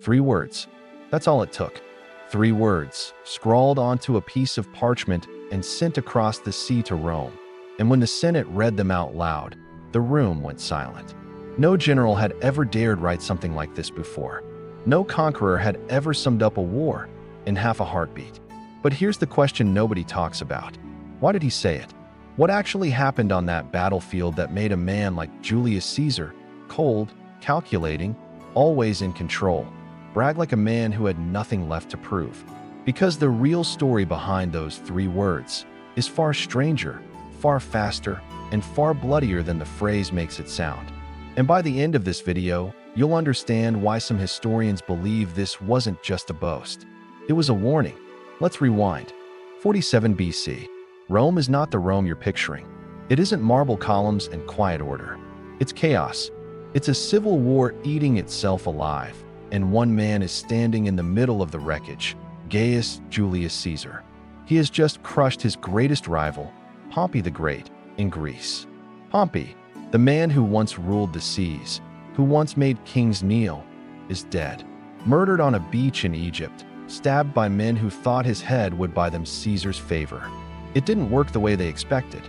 3 words. That's all it took. 3 words, scrawled onto a piece of parchment and sent across the sea to Rome. And when the Senate read them out loud, the room went silent. No general had ever dared write something like this before. No conqueror had ever summed up a war in half a heartbeat. But here's the question nobody talks about. Why did he say it? What actually happened on that battlefield that made a man like Julius Caesar, cold, calculating, always in control, brag like a man who had nothing left to prove? Because the real story behind those 3 words is far stranger, far faster, and far bloodier than the phrase makes it sound. And by the end of this video, you'll understand why some historians believe this wasn't just a boast. It was a warning. Let's rewind. 47 BC. Rome is not the Rome you're picturing. It isn't marble columns and quiet order. It's chaos. It's a civil war eating itself alive, and one man is standing in the middle of the wreckage, Gaius Julius Caesar. He has just crushed his greatest rival, Pompey the Great, in Greece. Pompey, the man who once ruled the seas, who once made kings kneel, is dead. Murdered on a beach in Egypt, stabbed by men who thought his head would buy them Caesar's favor. It didn't work the way they expected.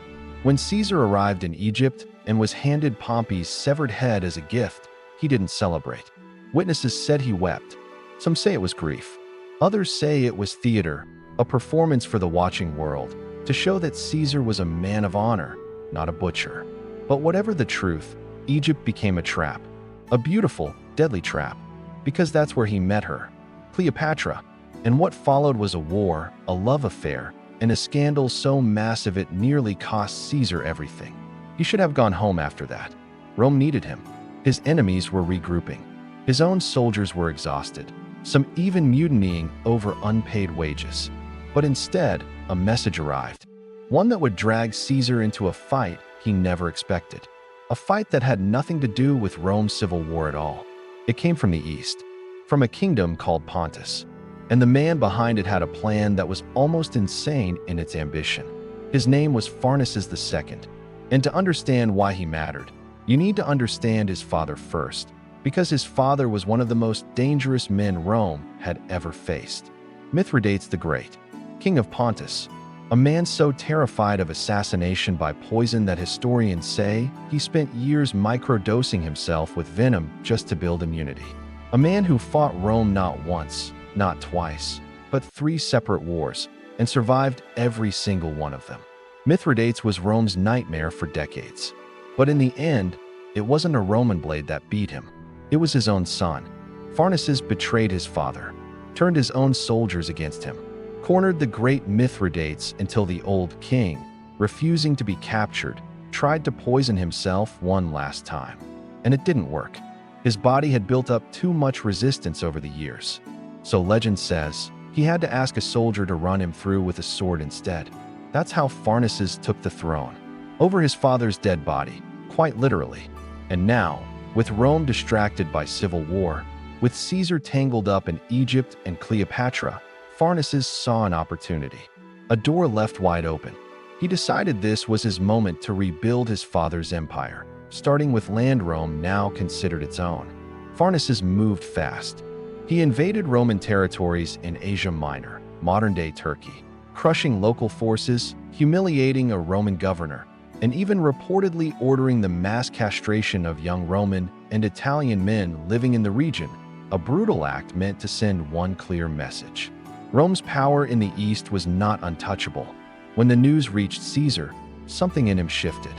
When Caesar arrived in Egypt and was handed Pompey's severed head as a gift, he didn't celebrate. Witnesses said he wept. Some say it was grief. Others say it was theater, a performance for the watching world, to show that Caesar was a man of honor, not a butcher. But whatever the truth, Egypt became a trap. A beautiful, deadly trap. Because that's where he met her, Cleopatra. And what followed was a war, a love affair, and a scandal so massive it nearly cost Caesar everything. He should have gone home after that. Rome needed him. His enemies were regrouping. His own soldiers were exhausted, some even mutinying over unpaid wages. But instead, a message arrived. One that would drag Caesar into a fight he never expected. A fight that had nothing to do with Rome's civil war at all. It came from the east, from a kingdom called Pontus. And the man behind it had a plan that was almost insane in its ambition. His name was Pharnaces II. And to understand why he mattered, you need to understand his father first, because his father was one of the most dangerous men Rome had ever faced. Mithridates the Great, king of Pontus, a man so terrified of assassination by poison that historians say he spent years microdosing himself with venom just to build immunity. A man who fought Rome not once, not twice, but 3 separate wars, and survived every single one of them. Mithridates was Rome's nightmare for decades. But in the end, it wasn't a Roman blade that beat him. It was his own son. Pharnaces betrayed his father, turned his own soldiers against him, cornered the great Mithridates until the old king, refusing to be captured, tried to poison himself one last time. And it didn't work. His body had built up too much resistance over the years. So legend says, he had to ask a soldier to run him through with a sword instead. That's how Pharnaces took the throne, over his father's dead body, quite literally. And now, with Rome distracted by civil war, with Caesar tangled up in Egypt and Cleopatra, Pharnaces saw an opportunity, a door left wide open. He decided this was his moment to rebuild his father's empire, starting with land Rome now considered its own. Pharnaces moved fast. He invaded Roman territories in Asia Minor, modern-day Turkey, crushing local forces, humiliating a Roman governor, and even reportedly ordering the mass castration of young Roman and Italian men living in the region, a brutal act meant to send one clear message. Rome's power in the east was not untouchable. When the news reached Caesar, something in him shifted.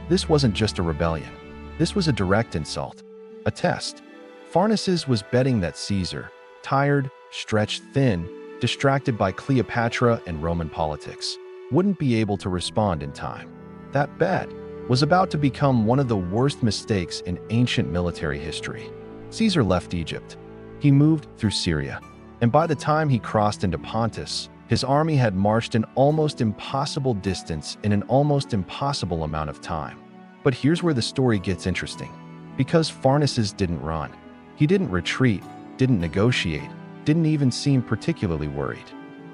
This wasn't just a rebellion. This was a direct insult, a test. Pharnaces was betting that Caesar, tired, stretched thin, distracted by Cleopatra and Roman politics, wouldn't be able to respond in time. That bet was about to become one of the worst mistakes in ancient military history. Caesar left Egypt. He moved through Syria, and by the time he crossed into Pontus, his army had marched an almost impossible distance in an almost impossible amount of time. But here's where the story gets interesting. Because Pharnaces didn't run. He didn't retreat, didn't negotiate, didn't even seem particularly worried.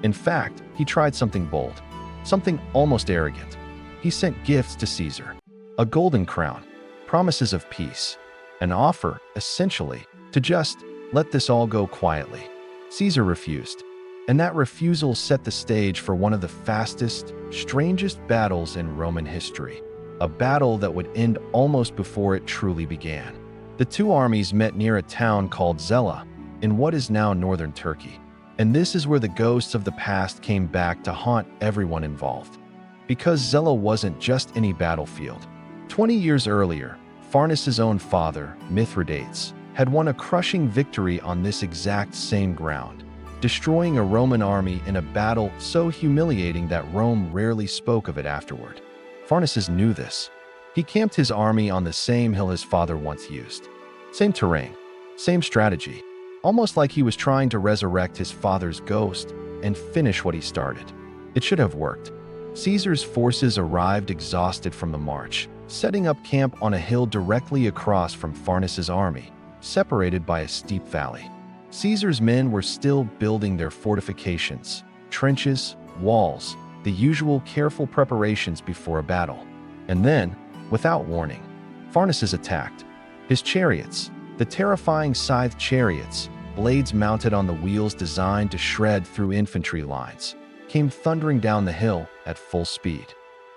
In fact, he tried something bold, something almost arrogant. He sent gifts to Caesar, a golden crown, promises of peace, an offer, essentially, to just Let this all go quietly. Caesar refused, and that refusal set the stage for one of the fastest, strangest battles in Roman history, a battle that would end almost before it truly began. The two armies met near a town called Zela, in what is now northern Turkey, and this is where the ghosts of the past came back to haunt everyone involved. Because Zela wasn't just any battlefield. 20 years earlier, Pharnaces' own father, Mithridates, had won a crushing victory on this exact same ground, destroying a Roman army in a battle so humiliating that Rome rarely spoke of it afterward. Pharnaces knew this. He camped his army on the same hill his father once used. Same terrain, same strategy, almost like he was trying to resurrect his father's ghost and finish what he started. It should have worked. Caesar's forces arrived exhausted from the march, setting up camp on a hill directly across from Pharnaces' army, separated by a steep valley. Caesar's men were still building their fortifications, trenches, walls, the usual careful preparations before a battle. And then, without warning, Pharnaces attacked. His chariots, the terrifying scythe chariots, blades mounted on the wheels designed to shred through infantry lines, came thundering down the hill at full speed.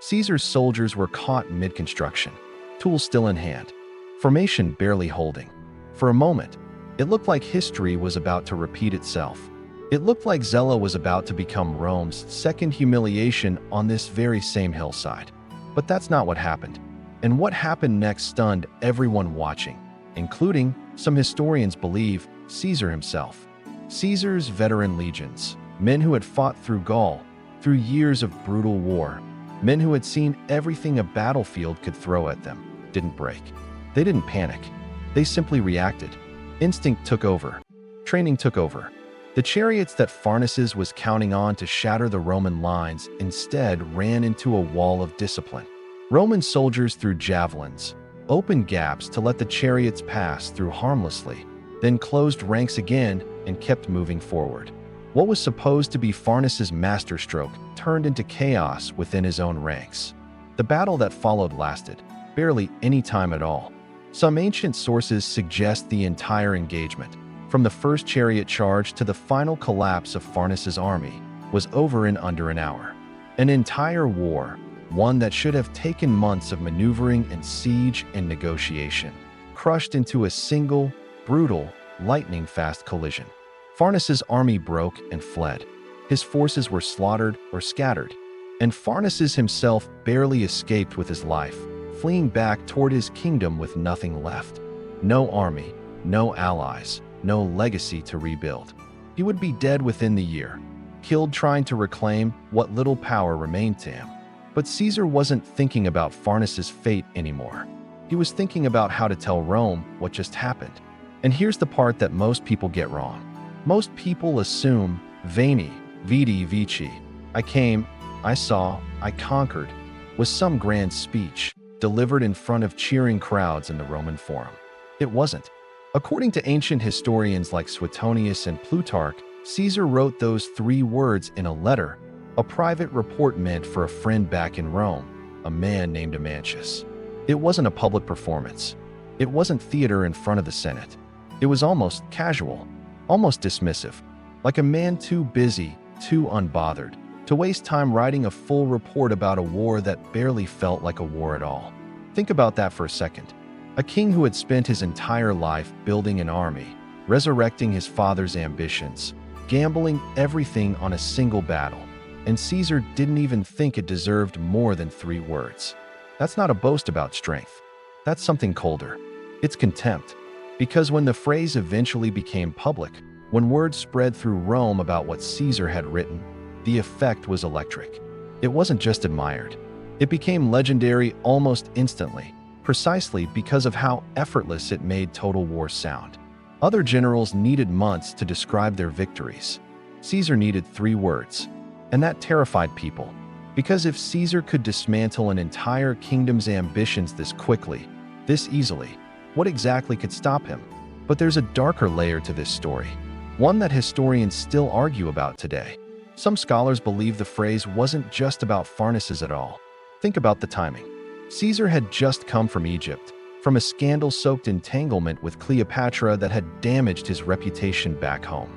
Caesar's soldiers were caught mid-construction, tools still in hand, formation barely holding. For a moment, it looked like history was about to repeat itself. It looked like Zela was about to become Rome's second humiliation on this very same hillside. But that's not what happened. And what happened next stunned everyone watching, including, some historians believe, Caesar himself. Caesar's veteran legions, men who had fought through Gaul, through years of brutal war, men who had seen everything a battlefield could throw at them, didn't break. They didn't panic. They simply reacted. Instinct took over. Training took over. The chariots that Pharnaces was counting on to shatter the Roman lines instead ran into a wall of discipline. Roman soldiers threw javelins, opened gaps to let the chariots pass through harmlessly, then closed ranks again and kept moving forward. What was supposed to be Pharnaces' masterstroke turned into chaos within his own ranks. The battle that followed lasted barely any time at all. Some ancient sources suggest the entire engagement, from the first chariot charge to the final collapse of Pharnaces' army, was over in under an hour. An entire war, one that should have taken months of maneuvering and siege and negotiation, crushed into a single, brutal, lightning-fast collision. Pharnaces' army broke and fled. His forces were slaughtered or scattered, and Pharnaces himself barely escaped with his life, fleeing back toward his kingdom with nothing left. No army, no allies, no legacy to rebuild. He would be dead within the year, killed trying to reclaim what little power remained to him. But Caesar wasn't thinking about Pharnaces' fate anymore. He was thinking about how to tell Rome what just happened. And here's the part that most people get wrong. Most people assume Veni, Vidi, Vici, I came, I saw, I conquered, was some grand speech delivered in front of cheering crowds in the Roman Forum. It wasn't. According to ancient historians like Suetonius and Plutarch, Caesar wrote those 3 words in a letter, a private report meant for a friend back in Rome, a man named Amantius. It wasn't a public performance. It wasn't theater in front of the Senate. It was almost casual, almost dismissive, like a man too busy, too unbothered, to waste time writing a full report about a war that barely felt like a war at all. Think about that for a second. A king who had spent his entire life building an army, resurrecting his father's ambitions, gambling everything on a single battle, and Caesar didn't even think it deserved more than 3 words. That's not a boast about strength. That's something colder. It's contempt. Because when the phrase eventually became public, when word spread through Rome about what Caesar had written, the effect was electric. It wasn't just admired. It became legendary almost instantly, precisely because of how effortless it made total war sound. Other generals needed months to describe their victories. Caesar needed 3 words, and that terrified people. Because if Caesar could dismantle an entire kingdom's ambitions this quickly, this easily, what exactly could stop him? But there's a darker layer to this story, one that historians still argue about today. Some scholars believe the phrase wasn't just about Pharnaces at all. Think about the timing. Caesar had just come from Egypt, from a scandal-soaked entanglement with Cleopatra that had damaged his reputation back home.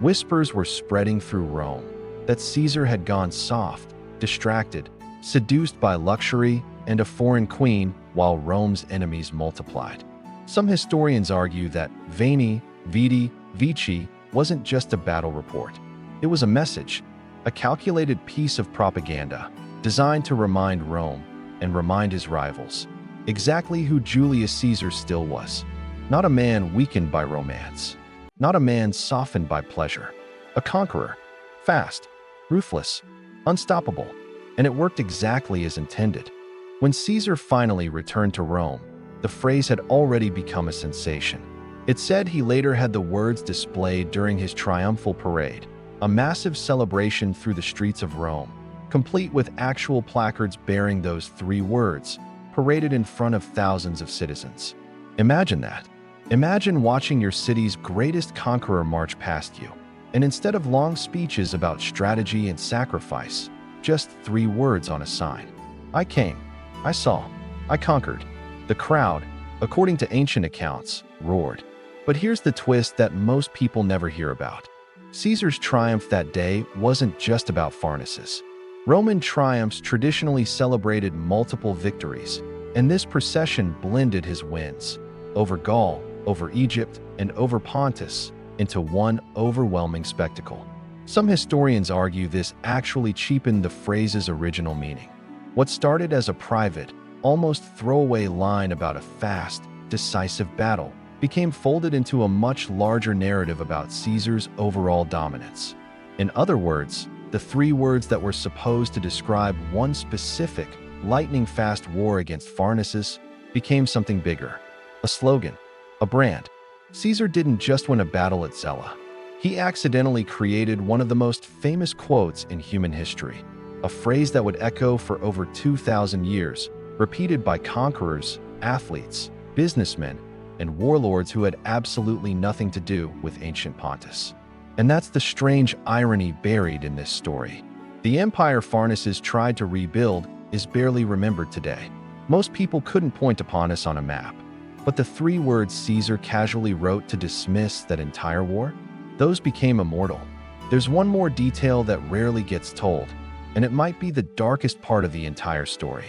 Whispers were spreading through Rome that Caesar had gone soft, distracted, seduced by luxury and a foreign queen, while Rome's enemies multiplied. Some historians argue that Veni, Vidi, Vici wasn't just a battle report. It was a message, a calculated piece of propaganda designed to remind Rome and remind his rivals exactly who Julius Caesar still was. Not a man weakened by romance, not a man softened by pleasure. A conqueror, fast, ruthless, unstoppable, and it worked exactly as intended. When Caesar finally returned to Rome, the phrase had already become a sensation. It's said he later had the words displayed during his triumphal parade, a massive celebration through the streets of Rome, complete with actual placards bearing those 3 words, paraded in front of thousands of citizens. Imagine that. Imagine watching your city's greatest conqueror march past you, and instead of long speeches about strategy and sacrifice, just 3 words on a sign. I came, I saw, I conquered. The crowd, according to ancient accounts, roared. But here's the twist that most people never hear about. Caesar's triumph that day wasn't just about Pharnaces. Roman triumphs traditionally celebrated multiple victories, and this procession blended his wins over Gaul, over Egypt, and over Pontus into one overwhelming spectacle. Some historians argue this actually cheapened the phrase's original meaning. What started as a private, almost throwaway line about a fast, decisive battle became folded into a much larger narrative about Caesar's overall dominance. In other words, the 3 words that were supposed to describe one specific, lightning-fast war against Pharnaces became something bigger. A slogan, a brand. Caesar didn't just win a battle at Zela. He accidentally created one of the most famous quotes in human history, a phrase that would echo for over 2,000 years, repeated by conquerors, athletes, businessmen, and warlords who had absolutely nothing to do with ancient Pontus. And that's the strange irony buried in this story. The empire Pharnaces tried to rebuild is barely remembered today. Most people couldn't point upon us on a map. But the 3 words Caesar casually wrote to dismiss that entire war, those became immortal. There's one more detail that rarely gets told, and it might be the darkest part of the entire story.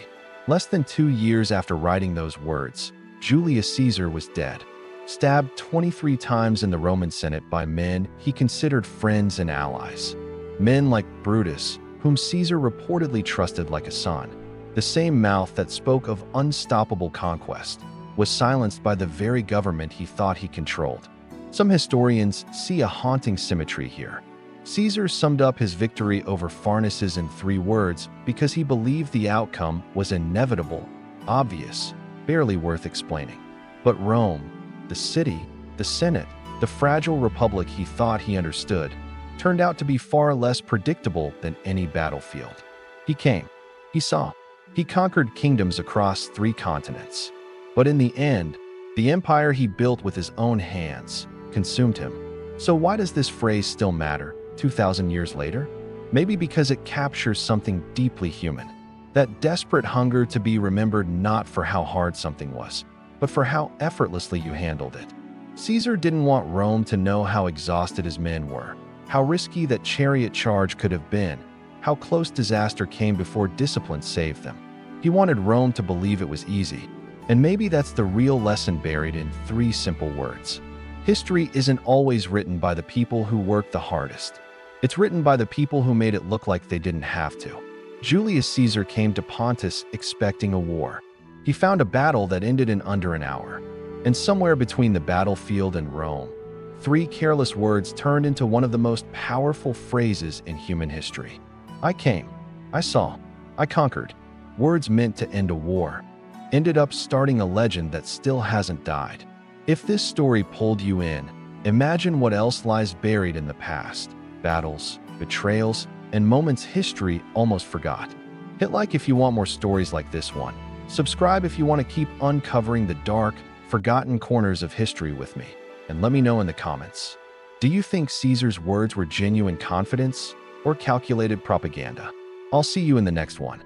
Less than 2 years after writing those words, Julius Caesar was dead, stabbed 23 times in the Roman Senate by men he considered friends and allies. Men like Brutus, whom Caesar reportedly trusted like a son. The same mouth that spoke of unstoppable conquest was silenced by the very government he thought he controlled. Some historians see a haunting symmetry here. Caesar summed up his victory over Pharnaces in 3 words because he believed the outcome was inevitable, obvious, barely worth explaining. But Rome, the city, the Senate, the fragile republic he thought he understood, turned out to be far less predictable than any battlefield. He came, he saw, he conquered kingdoms across 3 continents. But in the end, the empire he built with his own hands consumed him. So why does this phrase still matter 2,000 years later? Maybe because it captures something deeply human. That desperate hunger to be remembered not for how hard something was, but for how effortlessly you handled it. Caesar didn't want Rome to know how exhausted his men were, how risky that chariot charge could have been, how close disaster came before discipline saved them. He wanted Rome to believe it was easy. And maybe that's the real lesson buried in 3 simple words. History isn't always written by the people who worked the hardest. It's written by the people who made it look like they didn't have to. Julius Caesar came to Pontus expecting a war. He found a battle that ended in under an hour. And somewhere between the battlefield and Rome, 3 careless words turned into one of the most powerful phrases in human history. I came, I saw, I conquered. Words meant to end a war ended up starting a legend that still hasn't died. If this story pulled you in, imagine what else lies buried in the past. Battles, betrayals, and moments history almost forgot. Hit like if you want more stories like this one. Subscribe if you want to keep uncovering the dark, forgotten corners of history with me. And let me know in the comments. Do you think Caesar's words were genuine confidence or calculated propaganda? I'll see you in the next one.